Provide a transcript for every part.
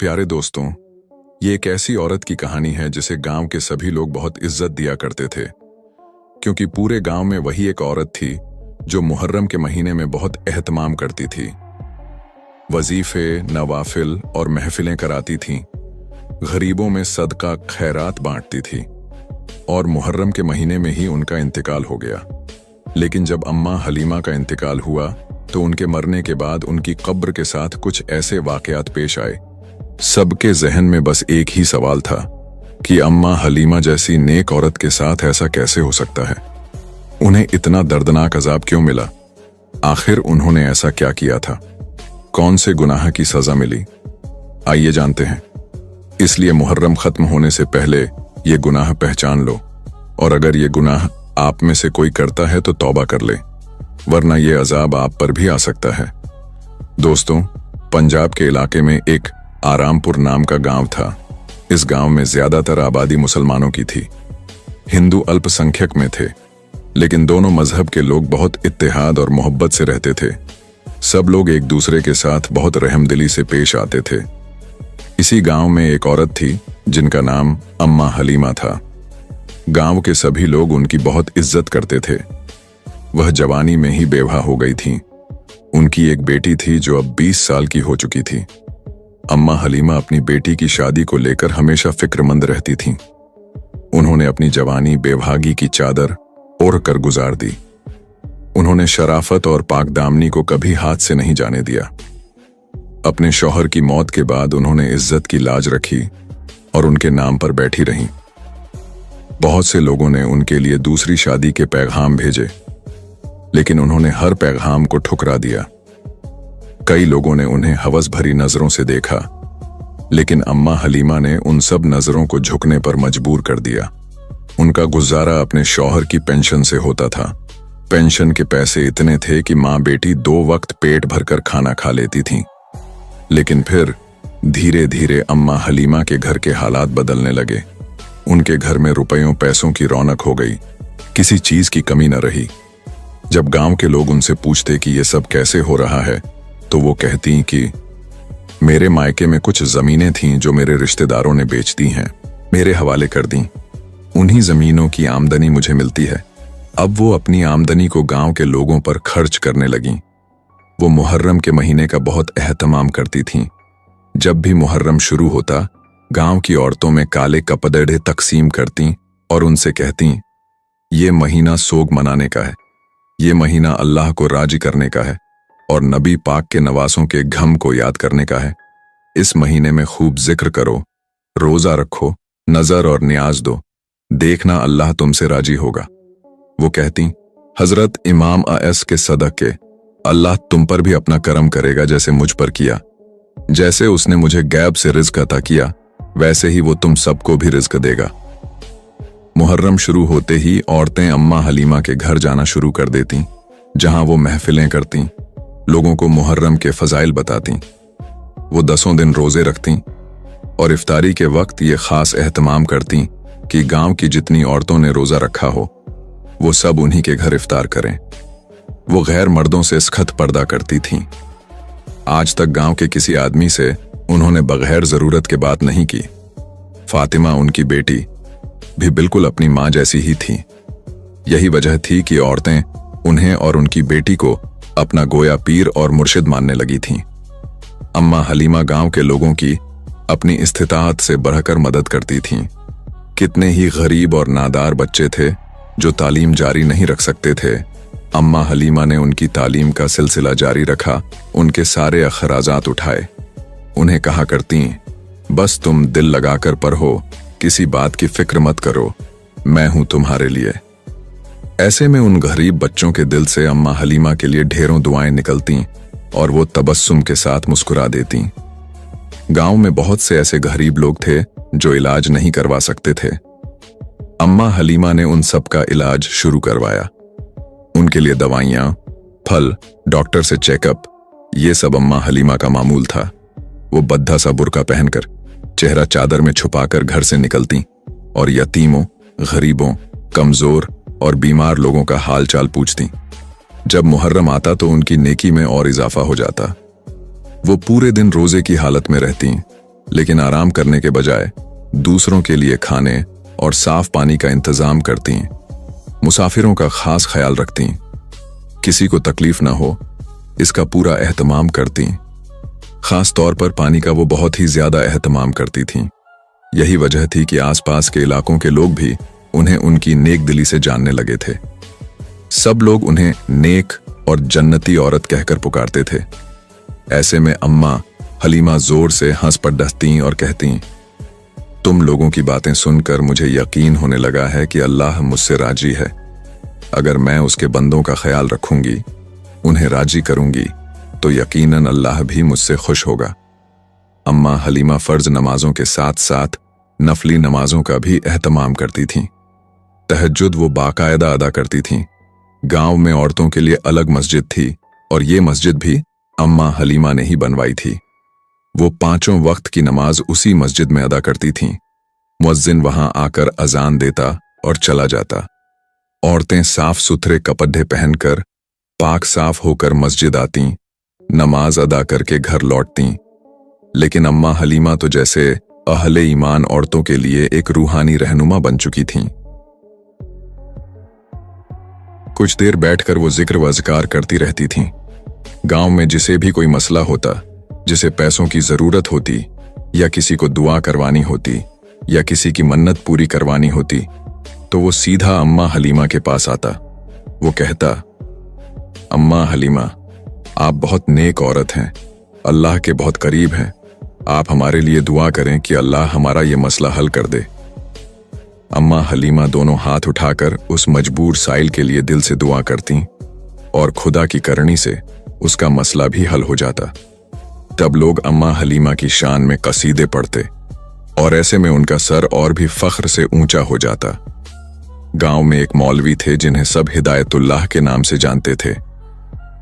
प्यारे दोस्तों, ये एक ऐसी औरत की कहानी है जिसे गांव के सभी लोग बहुत इज्जत दिया करते थे, क्योंकि पूरे गांव में वही एक औरत थी जो मुहर्रम के महीने में बहुत एहतमाम करती थी। वजीफे, नवाफिल और महफिलें कराती थीं, गरीबों में सदका खैरात बांटती थी और मुहर्रम के महीने में ही उनका इंतकाल हो गया। लेकिन जब अम्मा हलीमा का इंतकाल हुआ तो उनके मरने के बाद उनकी कब्र के साथ कुछ ऐसे वाकयात पेश आए। सबके जहन में बस एक ही सवाल था कि अम्मा हलीमा जैसी नेक औरत के साथ ऐसा कैसे हो सकता है। उन्हें इतना दर्दनाक अजाब क्यों मिला? आखिर उन्होंने ऐसा क्या किया था? कौन से गुनाह की सजा मिली? आइए जानते हैं। इसलिए मुहर्रम खत्म होने से पहले ये गुनाह पहचान लो, और अगर ये गुनाह आप में से कोई करता है तो तौबा कर ले, वरना ये अजाब आप पर भी आ सकता है। दोस्तों, पंजाब के इलाके में एक आरामपुर नाम का गांव था। इस गांव में ज्यादातर आबादी मुसलमानों की थी। हिंदू अल्पसंख्यक में थे, लेकिन दोनों मजहब के लोग बहुत इत्तेहाद और मोहब्बत से रहते थे। सब लोग एक दूसरे के साथ बहुत रहमदिली से पेश आते थे। इसी गांव में एक औरत थी जिनका नाम अम्मा हलीमा था। गांव के सभी लोग उनकी बहुत इज्जत करते थे। वह जवानी में ही बेवा हो गई थी। उनकी एक बेटी थी जो अब 20 साल की हो चुकी थी। अम्मा हलीमा अपनी बेटी की शादी को लेकर हमेशा फिक्रमंद रहती थीं। उन्होंने अपनी जवानी बेवहागी की चादर ओढ़ कर गुजार दी। उन्होंने शराफत और पाकदामनी को कभी हाथ से नहीं जाने दिया। अपने शौहर की मौत के बाद उन्होंने इज्जत की लाज रखी और उनके नाम पर बैठी रहीं। बहुत से लोगों ने उनके लिए दूसरी शादी के पैगाम भेजे, लेकिन उन्होंने हर पैगाम को ठुकरा दिया। कई लोगों ने उन्हें हवस भरी नजरों से देखा, लेकिन अम्मा हलीमा ने उन सब नजरों को झुकने पर मजबूर कर दिया। उनका गुजारा अपने शौहर की पेंशन से होता था। पेंशन के पैसे इतने थे कि माँ बेटी 2 वक्त पेट भरकर खाना खा लेती थीं। लेकिन फिर धीरे धीरे अम्मा हलीमा के घर के हालात बदलने लगे। उनके घर में रुपयों पैसों की रौनक हो गई, किसी चीज की कमी न रही। जब गांव के लोग उनसे पूछते कि ये सब कैसे हो रहा है, तो वो कहती कि मेरे मायके में कुछ जमीनें थीं जो मेरे रिश्तेदारों ने बेच दी हैं, मेरे हवाले कर दी। उन्हीं जमीनों की आमदनी मुझे मिलती है। अब वो अपनी आमदनी को गांव के लोगों पर खर्च करने लगीं। वो मुहर्रम के महीने का बहुत एहतमाम करती थीं। जब भी मुहर्रम शुरू होता, गांव की औरतों में काले कपड़े तकसीम करती और उनसे कहती, ये महीना सोग मनाने का है, ये महीना अल्लाह को राजी करने का है और नबी पाक के नवासों के घम को याद करने का है। इस महीने में खूब जिक्र करो, रोजा रखो, नजर और न्याज दो, देखना अल्लाह तुमसे राजी होगा। वो कहती, हजरत इमाम आयस के सदक़े अल्लाह तुम पर भी अपना करम करेगा जैसे मुझ पर किया। जैसे उसने मुझे गैब से रिज़्क अता किया, वैसे ही वो तुम सबको भी रिज़्क देगा। मुहर्रम शुरू होते ही औरतें अम्मा हलीमा के घर जाना शुरू कर देतीं, जहां वो महफिलें करतीं, लोगों को मुहर्रम के फजाइल बतातीं। वो 10 दिन रोजे रखतीं और इफ्तारी के वक्त ये खास एहतमाम करतीं कि गांव की जितनी औरतों ने रोजा रखा हो, वो सब उन्हीं के घर इफ्तार करें। वो गैर मर्दों से सख्त पर्दा करती थीं। आज तक गांव के किसी आदमी से उन्होंने बगैर जरूरत के बात नहीं की। फातिमा, उनकी बेटी, भी बिल्कुल अपनी मां जैसी ही थी। यही वजह थी कि औरतें उन्हें और उनकी बेटी को अपना गोया पीर और मुर्शिद मानने लगी थीं। अम्मा हलीमा गांव के लोगों की अपनी इस्तिताअत से बढ़कर मदद करती थीं। कितने ही गरीब और नादार बच्चे थे जो तालीम जारी नहीं रख सकते थे। अम्मा हलीमा ने उनकी तालीम का सिलसिला जारी रखा, उनके सारे अखराजात उठाए। उन्हें कहा करती, बस तुम दिल लगाकर पढ़ो, किसी बात की फिक्र मत करो, मैं हूं तुम्हारे लिए। ऐसे में उन गरीब बच्चों के दिल से अम्मा हलीमा के लिए ढेरों दुआएं निकलती और वो तबस्सुम के साथ मुस्कुरा देती। गांव में बहुत से ऐसे गरीब लोग थे जो इलाज नहीं करवा सकते थे। अम्मा हलीमा ने उन सब का इलाज शुरू करवाया। उनके लिए दवाइयां, फल, डॉक्टर से चेकअप, ये सब अम्मा हलीमा का मामूल था। वो बद्धा सा बुर्का पहनकर, चेहरा चादर में छुपाकर घर से निकलती और यतीमों, गरीबों, कमजोर और बीमार लोगों का हाल चाल पूछती। जब मुहर्रम आता तो उनकी नेकी में और इजाफा हो जाता। वो पूरे दिन रोजे की हालत में रहती, लेकिन आराम करने के बजाय दूसरों के लिए खाने और साफ पानी का इंतजाम करती, मुसाफिरों का खास ख्याल रखती, किसी को तकलीफ ना हो इसका पूरा एहतमाम करती। खास तौर पर पानी का वो बहुत ही ज्यादा एहतमाम करती थीं। यही वजह थी कि आसपास के इलाकों के लोग भी उन्हें उनकी नेक दिली से जानने लगे थे। सब लोग उन्हें नेक और जन्नती औरत कहकर पुकारते थे। ऐसे में अम्मा हलीमा जोर से हंस पड़ती और कहती, तुम लोगों की बातें सुनकर मुझे यकीन होने लगा है कि अल्लाह मुझसे राजी है। अगर मैं उसके बंदों का ख्याल रखूंगी, उन्हें राजी करूंगी, तो यकीनन अल्लाह भी मुझसे खुश होगा। अम्मा हलीमा फर्ज नमाजों के साथ साथ नफली नमाजों का भी एहतमाम करती थीं। तहज्जुद वो बाकायदा अदा करती थीं। गांव में औरतों के लिए अलग मस्जिद थी और ये मस्जिद भी अम्मा हलीमा ने ही बनवाई थी। वो 5 वक्त की नमाज उसी मस्जिद में अदा करती थीं। मुअज्जिन वहां आकर अजान देता और चला जाता। औरतें साफ सुथरे कपड़े पहनकर पाक साफ होकर मस्जिद आती, नमाज अदा करके घर लौटती। लेकिन अम्मा हलीमा तो जैसे अहले ईमान औरतों के लिए एक रूहानी रहनुमा बन चुकी थीं। कुछ देर बैठकर वो जिक्र व अज़कार करती रहती थीं। गांव में जिसे भी कोई मसला होता, जिसे पैसों की जरूरत होती या किसी को दुआ करवानी होती या किसी की मन्नत पूरी करवानी होती, तो वो सीधा अम्मा हलीमा के पास आता। वो कहता, अम्मा हलीमा, आप बहुत नेक औरत हैं, अल्लाह के बहुत करीब हैं। आप हमारे लिए दुआ करें कि अल्लाह हमारा ये मसला हल कर दे। अम्मा हलीमा दोनों हाथ उठाकर उस मजबूर साइल के लिए दिल से दुआ करती और खुदा की करनी से उसका मसला भी हल हो जाता। तब लोग अम्मा हलीमा की शान में कसीदे पढ़ते और ऐसे में उनका सर और भी फख्र से ऊंचा हो जाता। गांव में एक मौलवी थे जिन्हें सब हिदायतुल्लाह के नाम से जानते थे।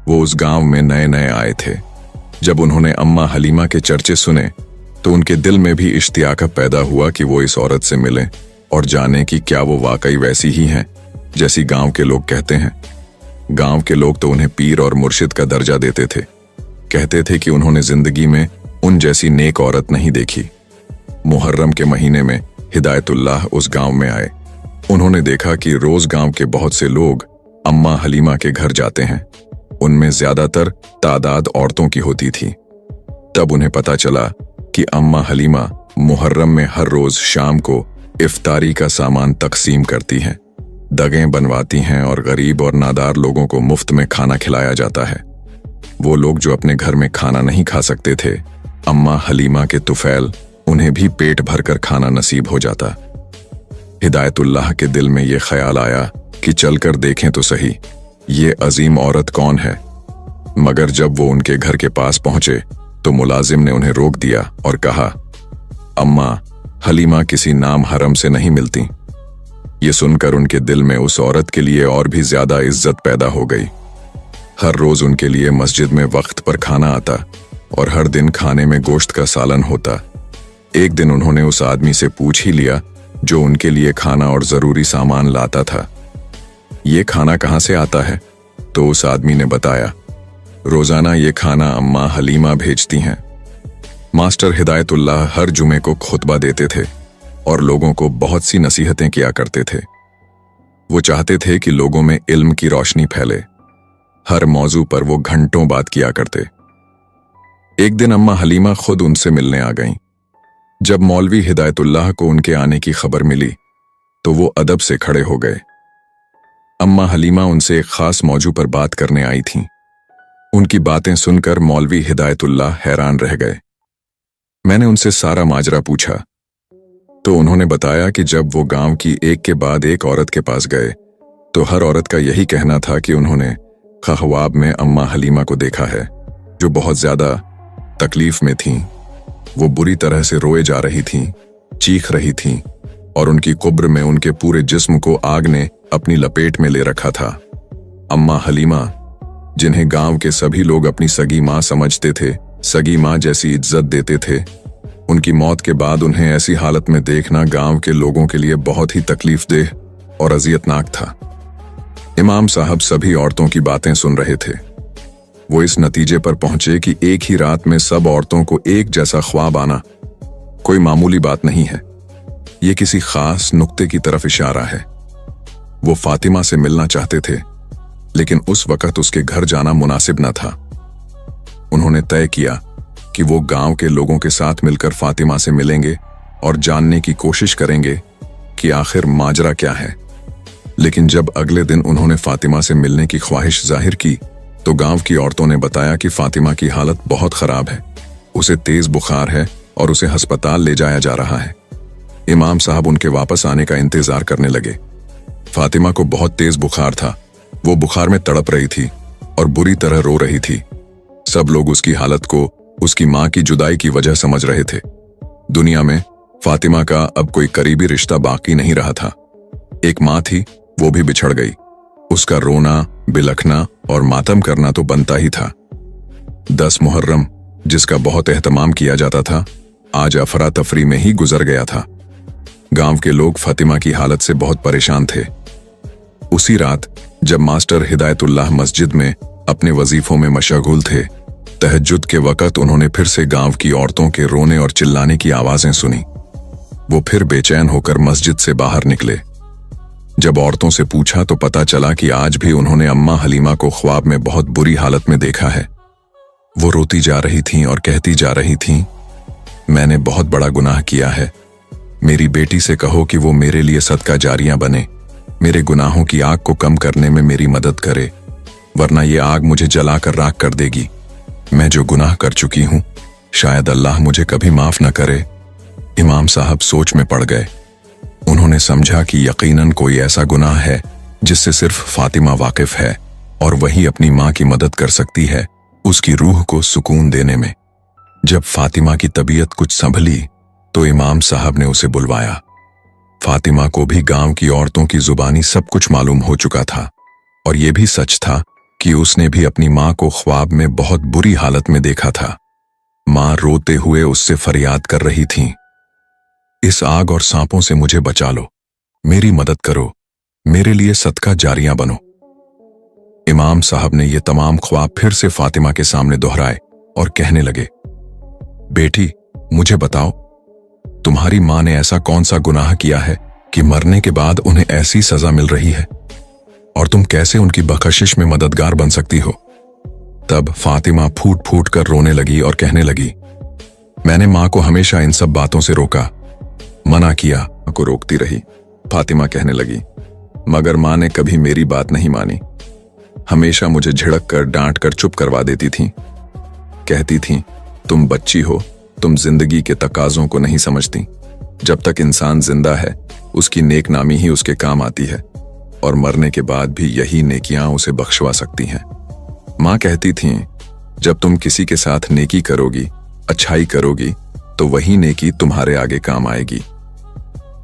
वो उस गांव में नए नए आए थे। जब उन्होंने अम्मा हलीमा के चर्चे सुने तो उनके दिल में भी इश्तियाक पैदा हुआ कि वो इस औरत से मिलें और जानें कि क्या वो वाकई वैसी ही हैं जैसी गांव के लोग कहते हैं। गांव के लोग तो उन्हें पीर और मुर्शिद का दर्जा देते थे। कहते थे कि उन्होंने जिंदगी में उन जैसी नेक औरत नहीं देखी। मुहर्रम के महीने में हिदायतुल्लाह उस गांव में आए। उन्होंने देखा कि रोज गांव के बहुत से लोग अम्मा हलीमा के घर जाते हैं। उनमें ज्यादातर तादाद औरतों की होती थी। तब उन्हें पता चला कि अम्मा हलीमा मुहर्रम में हर रोज शाम को इफ्तारी का सामान तकसीम करती हैं, दगें बनवाती हैं और गरीब और नादार लोगों को मुफ्त में खाना खिलाया जाता है। वो लोग जो अपने घर में खाना नहीं खा सकते थे, अम्मा हलीमा के तुफैल उन्हें भी पेट भरकर खाना नसीब हो जाता। हिदायतुल्लाह के दिल में ये ख्याल आया कि चलकर देखें तो सही ये अजीम औरत कौन है। मगर जब वो उनके घर के पास पहुंचे तो मुलाजिम ने उन्हें रोक दिया और कहा, अम्मा हलीमा किसी नाम हरम से नहीं मिलती। ये सुनकर उनके दिल में उस औरत के लिए और भी ज्यादा इज्जत पैदा हो गई। हर रोज उनके लिए मस्जिद में वक्त पर खाना आता और हर दिन खाने में गोश्त का सालन होता। एक दिन उन्होंने उस आदमी से पूछ ही लिया जो उनके लिए खाना और जरूरी सामान लाता था, ये खाना कहाँ से आता है? तो उस आदमी ने बताया, रोजाना ये खाना अम्मा हलीमा भेजती हैं। मास्टर हिदायतुल्लाह हर जुमे को खुतबा देते थे और लोगों को बहुत सी नसीहतें किया करते थे। वो चाहते थे कि लोगों में इल्म की रोशनी फैले। हर मौजू पर वो घंटों बात किया करते। एक दिन अम्मा हलीमा खुद उनसे मिलने आ गईं। जब मौलवी हिदायतुल्लाह को उनके आने की खबर मिली तो वो अदब से खड़े हो गए। अम्मा हलीमा उनसे एक खास मौजू पर बात करने आई थीं। उनकी बातें सुनकर मौलवी हिदायतुल्लाह हैरान रह गए। मैंने उनसे सारा माजरा पूछा तो उन्होंने बताया कि जब वो गांव की एक के बाद एक औरत के पास गए तो हर औरत का यही कहना था कि उन्होंने ख्वाब में अम्मा हलीमा को देखा है, जो बहुत ज्यादा तकलीफ में थीं। वो बुरी तरह से रोए जा रही थीं, चीख रही थीं और उनकी कुब्र में उनके पूरे जिस्म को आग ने अपनी लपेट में ले रखा था। अम्मा हलीमा, जिन्हें गांव के सभी लोग अपनी सगी माँ समझते थे, सगी माँ जैसी इज्जत देते थे, उनकी मौत के बाद उन्हें ऐसी हालत में देखना गांव के लोगों के लिए बहुत ही तकलीफदेह और अजियतनाक था। इमाम साहब सभी औरतों की बातें सुन रहे थे। वो इस नतीजे पर पहुंचे कि एक ही रात में सब औरतों को एक जैसा ख्वाब आना कोई मामूली बात नहीं है, ये किसी खास नुक्ते की तरफ इशारा है। वो फातिमा से मिलना चाहते थे, लेकिन उस वक्त उसके घर जाना मुनासिब न था। उन्होंने तय किया कि वो गांव के लोगों के साथ मिलकर फातिमा से मिलेंगे और जानने की कोशिश करेंगे कि आखिर माजरा क्या है। लेकिन जब अगले दिन उन्होंने फातिमा से मिलने की ख्वाहिश जाहिर की, तो गांव की औरतों ने बताया कि फातिमा की हालत बहुत खराब है, उसे तेज बुखार है और उसे अस्पताल ले जाया जा रहा है। इमाम साहब उनके वापस आने का इंतजार करने लगे। फातिमा को बहुत तेज बुखार था, वो बुखार में तड़प रही थी और बुरी तरह रो रही थी। सब लोग उसकी हालत को उसकी मां की जुदाई की वजह समझ रहे थे। दुनिया में फातिमा का अब कोई करीबी रिश्ता बाकी नहीं रहा था। एक मां थी, वो भी बिछड़ गई। उसका रोना, बिलखना और मातम करना तो बनता ही था। 10 मुहर्रम, जिसका बहुत एहतमाम किया जाता था, आज अफरा तफरी में ही गुजर गया था। गांव के लोग फातिमा की हालत से बहुत परेशान थे। उसी रात जब मास्टर हिदायतुल्लाह मस्जिद में अपने वजीफों में मशगूल थे, तहज्जुद के वक़्त उन्होंने फिर से गांव की औरतों के रोने और चिल्लाने की आवाजें सुनी। वो फिर बेचैन होकर मस्जिद से बाहर निकले। जब औरतों से पूछा तो पता चला कि आज भी उन्होंने अम्मा हलीमा को ख्वाब में बहुत बुरी हालत में देखा है। वो रोती जा रही थीं और कहती जा रही थीं, मैंने बहुत बड़ा गुनाह किया है। मेरी बेटी से कहो कि वो मेरे लिए सदका जारियां बने, मेरे गुनाहों की आग को कम करने में मेरी मदद करे, वरना ये आग मुझे जलाकर राख कर देगी। मैं जो गुनाह कर चुकी हूं, शायद अल्लाह मुझे कभी माफ न करे। इमाम साहब सोच में पड़ गए। उन्होंने समझा कि यकीनन कोई ऐसा गुनाह है जिससे सिर्फ फातिमा वाकिफ है और वही अपनी मां की मदद कर सकती है उसकी रूह को सुकून देने में। जब फातिमा की तबीयत कुछ संभली तो इमाम साहब ने उसे बुलवाया। फातिमा को भी गांव की औरतों की जुबानी सब कुछ मालूम हो चुका था और यह भी सच था कि उसने भी अपनी मां को ख्वाब में बहुत बुरी हालत में देखा था। मां रोते हुए उससे फरियाद कर रही थीं, इस आग और सांपों से मुझे बचा लो, मेरी मदद करो, मेरे लिए सदका जारियां बनो। इमाम साहब ने ये तमाम ख्वाब फिर से फातिमा के सामने दोहराए और कहने लगे, बेटी मुझे बताओ, तुम्हारी मां ने ऐसा कौन सा गुनाह किया है कि मरने के बाद उन्हें ऐसी सजा मिल रही है, और तुम कैसे उनकी बख्शिश में मददगार बन सकती हो। तब फातिमा फूट फूट कर रोने लगी और कहने लगी, मैंने मां को हमेशा इन सब बातों से रोका, मना किया, को रोकती रही। फातिमा कहने लगी, मगर मां ने कभी मेरी बात नहीं मानी, हमेशा मुझे झिड़क कर डांट कर चुप करवा देती थी। कहती थी, तुम बच्ची हो, तुम जिंदगी के तकाजों को नहीं समझती। जब तक इंसान जिंदा है उसकी नेक नामी ही उसके काम आती है और मरने के बाद भी यही नेकियां उसे बख्शवा सकती हैं। मां कहती थी, जब तुम किसी के साथ नेकी करोगी, अच्छाई करोगी, तो वही नेकी तुम्हारे आगे काम आएगी।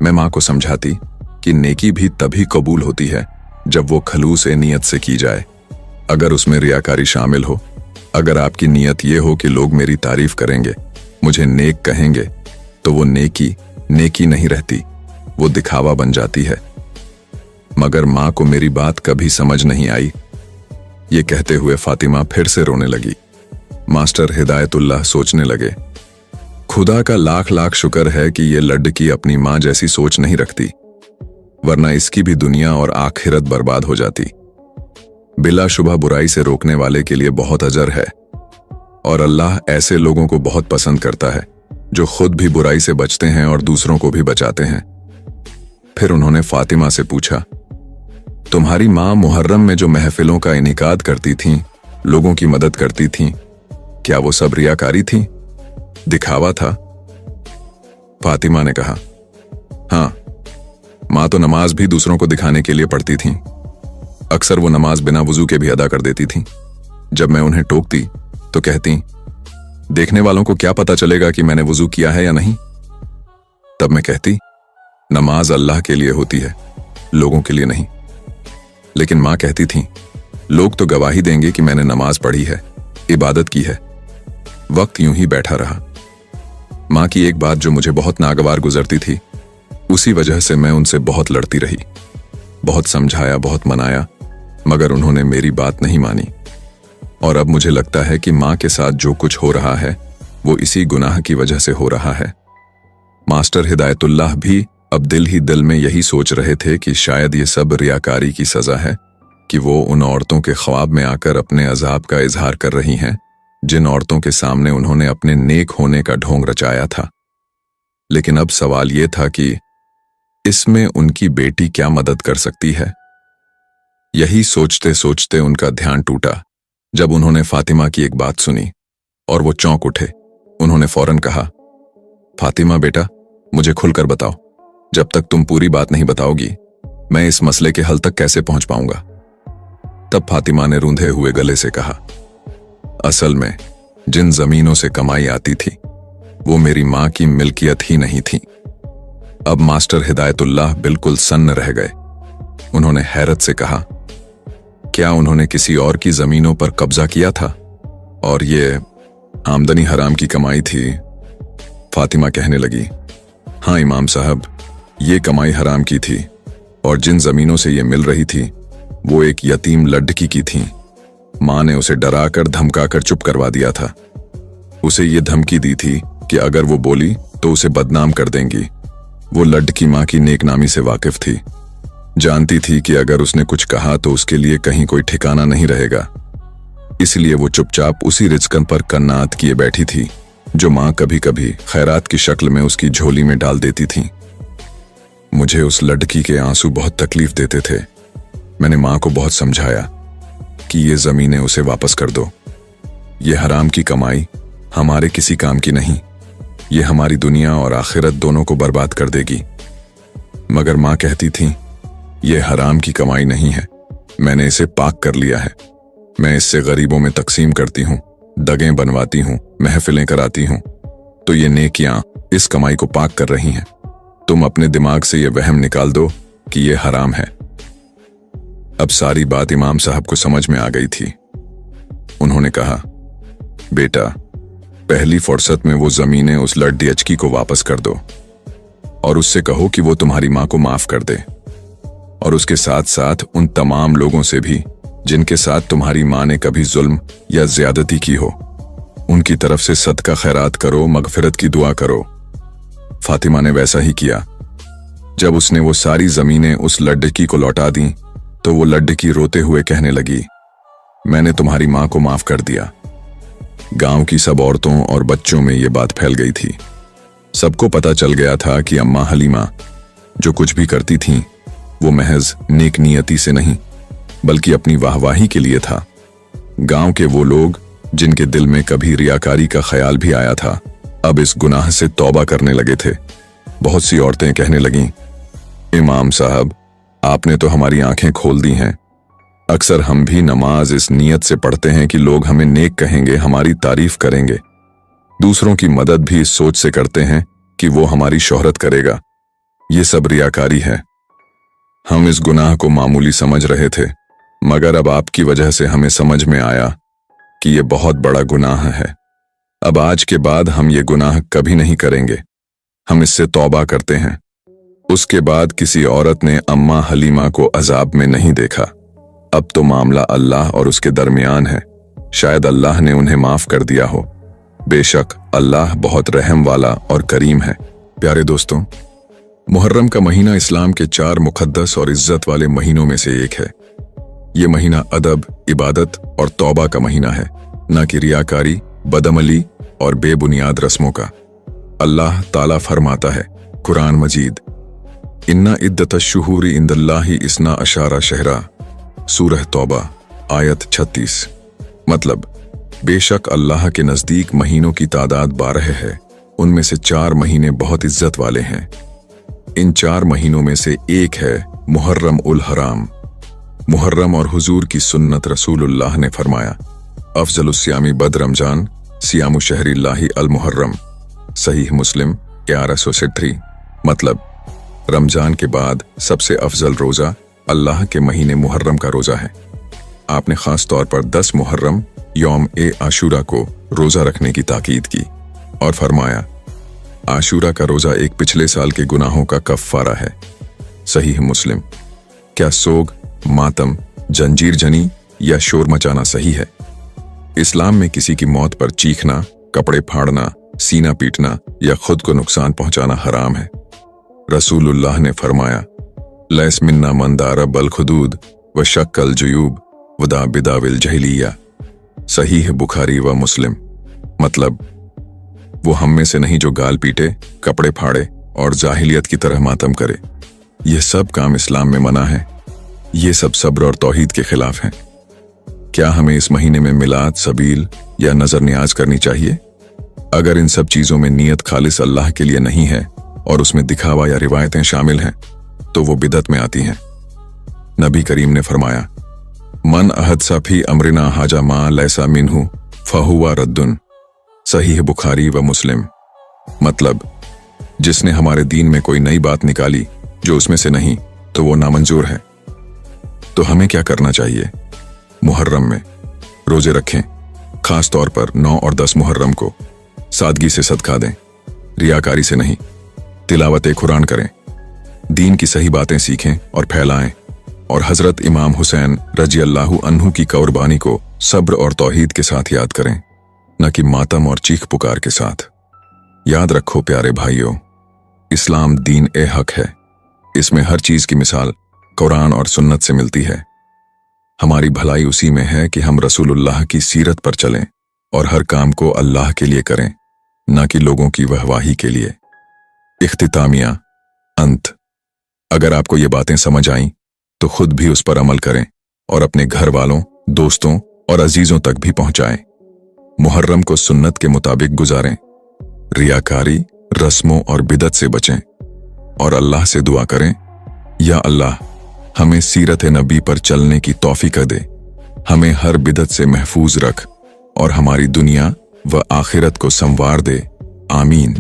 मैं मां को समझाती कि नेकी भी तभी कबूल होती है जब वो खलूस नीयत से की जाए। अगर उसमें रियाकारी शामिल हो, अगर आपकी नीयत ये हो कि लोग मेरी तारीफ करेंगे, मुझे नेक कहेंगे, तो वो नेकी नहीं रहती, वो दिखावा बन जाती है। मगर मां को मेरी बात कभी समझ नहीं आई। ये कहते हुए फातिमा फिर से रोने लगी। मास्टर हिदायतुल्लाह सोचने लगे, खुदा का लाख लाख शुक्र है कि ये लड़की अपनी मां जैसी सोच नहीं रखती, वरना इसकी भी दुनिया और आखिरत बर्बाद हो जाती। बिलाशुबह बुराई से रोकने वाले के लिए बहुत अजर है और अल्लाह ऐसे लोगों को बहुत पसंद करता है जो खुद भी बुराई से बचते हैं और दूसरों को भी बचाते हैं। फिर उन्होंने फातिमा से पूछा, तुम्हारी मां मुहर्रम में जो महफिलों का इनेकाद करती थीं, लोगों की मदद करती थीं, क्या वो सब रियाकारी थी, दिखावा था? फातिमा ने कहा, हां, मां तो नमाज भी दूसरों को दिखाने के लिए पढ़ती थीं। अक्सर वो नमाज बिना वुजू के भी अदा कर देती थीं। जब मैं उन्हें टोकती तो कहती, देखने वालों को क्या पता चलेगा कि मैंने वुजू किया है या नहीं। तब मैं कहती, नमाज अल्लाह के लिए होती है, लोगों के लिए नहीं। लेकिन मां कहती थी, लोग तो गवाही देंगे कि मैंने नमाज पढ़ी है, इबादत की है। वक्त यूं ही बैठा रहा। मां की एक बात जो मुझे बहुत नागवार गुजरती थी, उसी वजह से मैं उनसे बहुत लड़ती रही। बहुत समझाया, बहुत मनाया, मगर उन्होंने मेरी बात नहीं मानी। और अब मुझे लगता है कि मां के साथ जो कुछ हो रहा है वो इसी गुनाह की वजह से हो रहा है। मास्टर हिदायतुल्लाह भी अब दिल ही दिल में यही सोच रहे थे कि शायद ये सब रियाकारी की सजा है कि वो उन औरतों के ख्वाब में आकर अपने अजाब का इजहार कर रही हैं जिन औरतों के सामने उन्होंने अपने नेक होने का ढोंग रचाया था। लेकिन अब सवाल ये था कि इसमें उनकी बेटी क्या मदद कर सकती है। यही सोचते सोचते उनका ध्यान टूटा जब उन्होंने फातिमा की एक बात सुनी और वो चौंक उठे। उन्होंने फौरन कहा, फातिमा बेटा, मुझे खुलकर बताओ, जब तक तुम पूरी बात नहीं बताओगी मैं इस मसले के हल तक कैसे पहुंच पाऊंगा। तब फातिमा ने रूंधे हुए गले से कहा, असल में जिन जमीनों से कमाई आती थी वो मेरी मां की मिल्कियत ही नहीं थी। अब मास्टर हिदायतुल्लाह बिल्कुल सन्न रह गए। उन्होंने हैरत से कहा, क्या उन्होंने किसी और की जमीनों पर कब्जा किया था और ये आमदनी हराम की कमाई थी? फातिमा कहने लगी, हाँ इमाम साहब, ये कमाई हराम की थी और जिन जमीनों से ये मिल रही थी वो एक यतीम लड़की की थी। मां ने उसे डराकर धमकाकर चुप करवा दिया था। उसे ये धमकी दी थी कि अगर वो बोली तो उसे बदनाम कर देंगी। वो लड़की मां की नेकनामी से वाकिफ थी, जानती थी कि अगर उसने कुछ कहा तो उसके लिए कहीं कोई ठिकाना नहीं रहेगा। इसलिए वो चुपचाप उसी रिज़्क़न पर कन्नात किए बैठी थी जो मां कभी कभी खैरात की शक्ल में उसकी झोली में डाल देती थी। मुझे उस लड़की के आंसू बहुत तकलीफ देते थे। मैंने मां को बहुत समझाया कि ये जमीनें उसे वापस कर दो। ये हराम की कमाई हमारे किसी काम की नहीं, ये हमारी दुनिया और आखिरत दोनों को बर्बाद कर देगी। मगर मां कहती थी, ये हराम की कमाई नहीं है, मैंने इसे पाक कर लिया है। मैं इससे गरीबों में तकसीम करती हूँ, दगें बनवाती हूँ, महफिलें कराती हूँ, तो ये नेकियां इस कमाई को पाक कर रही हैं। तुम अपने दिमाग से ये वहम निकाल दो कि ये हराम है। अब सारी बात इमाम साहब को समझ में आ गई थी। उन्होंने कहा, बेटा, पहली फुर्सत में वो जमीनें उस लड़की को वापस कर दो और उससे कहो कि वो तुम्हारी मां को माफ कर दे, और उसके साथ साथ उन तमाम लोगों से भी जिनके साथ तुम्हारी मां ने कभी जुल्म या ज्यादती की हो, उनकी तरफ से सदका खैरात करो, मगफिरत की दुआ करो। फातिमा ने वैसा ही किया। जब उसने वो सारी जमीनें उस लड़की को लौटा दी तो वो लड़की रोते हुए कहने लगी, मैंने तुम्हारी मां को माफ कर दिया। गांव की सब औरतों और बच्चों में ये बात फैल गई थी। सबको पता चल गया था कि अम्मा हलीमा जो कुछ भी करती थीं वो महज नेक नियति से नहीं बल्कि अपनी वाहवाही के लिए था। गांव के वो लोग जिनके दिल में कभी रियाकारी का ख्याल भी आया था अब इस गुनाह से तौबा करने लगे थे। बहुत सी औरतें कहने लगीं, इमाम साहब, आपने तो हमारी आंखें खोल दी हैं। अक्सर हम भी नमाज इस नियत से पढ़ते हैं कि लोग हमें नेक कहेंगे, हमारी तारीफ करेंगे। दूसरों की मदद भी इस सोच से करते हैं कि वो हमारी शोहरत करेगा। ये सब रियाकारी है। हम इस गुनाह को मामूली समझ रहे थे, मगर अब आपकी वजह से हमें समझ में आया कि ये बहुत बड़ा गुनाह है। अब आज के बाद हम ये गुनाह कभी नहीं करेंगे। हम इससे तौबा करते हैं। उसके बाद किसी औरत ने अम्मा हलीमा को अजाब में नहीं देखा। अब तो मामला अल्लाह और उसके दरमियान है। शायद अल्लाह ने उन्हें माफ कर दिया हो। बेशक अल्लाह बहुत रहम वाला और करीम है। प्यारे दोस्तों, मुहर्रम का महीना इस्लाम के 4 मुक़द्दस और इज्जत वाले महीनों में से एक है। ये महीना अदब, इबादत और तौबा का महीना है, न कि रियाकारी, बदअमली और बेबुनियाद रस्मों का। अल्लाह ताला फरमाता है कुरान मजीद, इन्ना इद्दतश्शुहूरि इंदल्लाहि इस्ना अशारा शहरा, सूरह तौबा आयत 36। मतलब, बेशक अल्लाह के नज़दीक महीनों की तादाद 12 है, उनमें से 4 महीने बहुत इज्जत वाले हैं। इन 4 महीनों में से एक है मुहर्रम उल हराम। मुहर्रम और हुजूर की सुन्नत रसूलुल्लाह ने फरमाया, अफजलुस सियामी बद रमजान सियामु शहरिल्लाहि अल मुहर्रम, सहीह मुस्लिम 1163। मतलब, रमजान के बाद सबसे अफजल रोज़ा अल्लाह के महीने मुहर्रम का रोज़ा है। आपने ख़ास तौर पर 10 मुहर्रम यौम ए आशूरा को रोज़ा रखने की ताकीद की और फरमाया, आशूरा का रोज़ा एक पिछले साल के गुनाहों का कफ़ारा है। सहीह मुस्लिम। क्या सोग, मातम, जंजीर जनी या शोर मचाना सही है? इस्लाम में किसी की मौत पर चीखना, कपड़े फाड़ना सीना पीटना या खुद को नुकसान पहुंचाना हराम है। रसूलुल्लाह ने फरमाया, लैस मिन्ना मन दारा बल खुदूद व शक्कल जुयूब वदा बिदाविल जहलिया। सहीह बुखारी व मुस्लिम। मतलब, वो हम में से नहीं जो गाल पीटे, कपड़े फाड़े और जाहिलियत की तरह मातम करे। यह सब काम इस्लाम में मना है। ये सब सब्र और तौहीद के खिलाफ हैं। क्या हमें इस महीने में मिलाद, सबील या नजर नियाज करनी चाहिए? अगर इन सब चीजों में नीयत खालिस अल्लाह के लिए नहीं है और उसमें दिखावा या रिवायतें शामिल हैं, तो वो बिदत में आती हैं। नबी करीम ने फरमाया, मन अहदसा फी अमरिना हाजा मा लैसा मिन्हु फहुवा रद्दुन। सहीह बुखारी व मुस्लिम। मतलब, जिसने हमारे दीन में कोई नई बात निकाली जो उसमें से नहीं, तो वो नामंजूर है। तो हमें क्या करना चाहिए? मुहर्रम में रोजे रखें, खास तौर पर 9 और 10 मुहर्रम को। सादगी से सदका दें, रियाकारी से नहीं। तिलावत कुरान करें, दीन की सही बातें सीखें और फैलाएं, और हजरत इमाम हुसैन रजी अल्लाहु अन्हु की कुर्बानी को सब्र और तौहीद के साथ याद करें, न कि मातम और चीख पुकार के साथ। याद रखो प्यारे भाइयों, इस्लाम दीन ए हक है। इसमें हर चीज की मिसाल कुरान और सुन्नत से मिलती है। हमारी भलाई उसी में है कि हम रसूलुल्लाह की सीरत पर चलें और हर काम को अल्लाह के लिए करें, न कि लोगों की वाहवाही के लिए। इख्तितामिया, अंत। अगर आपको ये बातें समझ आईं, तो खुद भी उस पर अमल करें और अपने घर वालों, दोस्तों और अजीजों तक भी पहुंचाएं। मुहर्रम को सुन्नत के मुताबिक गुजारें, रियाकारी, रस्मों और बिदत से बचें, और अल्लाह से दुआ करें, या अल्लाह हमें सीरत नबी पर चलने की तौफीक दे, हमें हर बिदत से महफूज रख और हमारी दुनिया व आखिरत को संवार दे। आमीन।